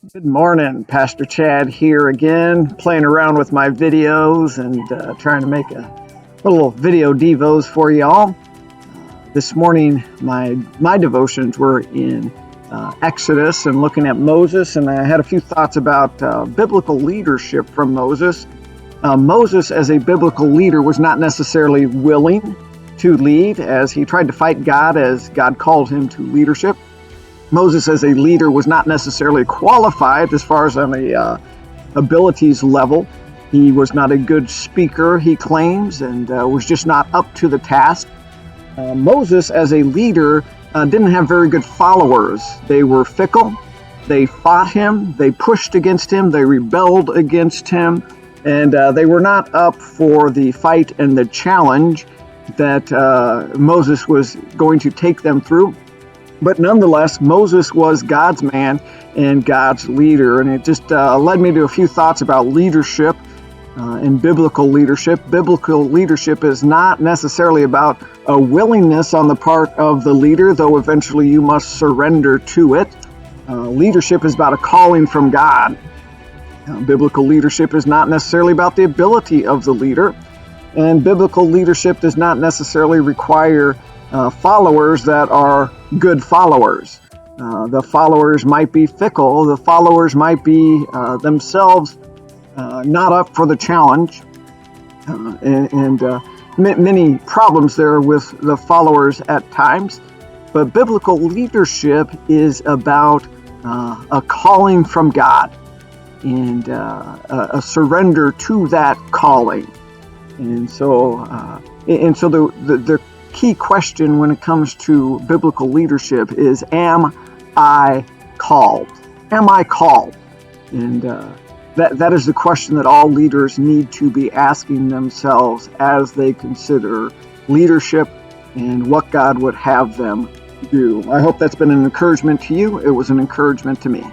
Good morning, Pastor Chad here again, playing around with my videos and trying to make a little video devos for y'all. This morning, my devotions were in Exodus and looking at Moses, and I had a few thoughts about biblical leadership from Moses. Moses, as a biblical leader, was not necessarily willing to lead, as he tried to fight God as God called him to leadership. Moses as a leader was not necessarily qualified as far as on the abilities level. He was not a good speaker, he claims, and was just not up to the task. Moses as a leader didn't have very good followers. They were fickle, they fought him, they pushed against him, they rebelled against him, and they were not up for the fight and the challenge that Moses was going to take them through. But nonetheless, Moses was God's man and God's leader. And it just led me to a few thoughts about leadership and biblical leadership. Biblical leadership is not necessarily about a willingness on the part of the leader, though eventually you must surrender to it. Leadership is about a calling from God. Biblical leadership is not necessarily about the ability of the leader. And biblical leadership does not necessarily require followers that are good followers. The followers might be fickle. The followers might be themselves not up for the challenge, and many problems there with the followers at times. But biblical leadership is about a calling from God and a surrender to that calling. And so the key question when it comes to biblical leadership is, am I called? Am I called? And that is the question that all leaders need to be asking themselves as they consider leadership and what God would have them do. I hope that's been an encouragement to you. It was an encouragement to me.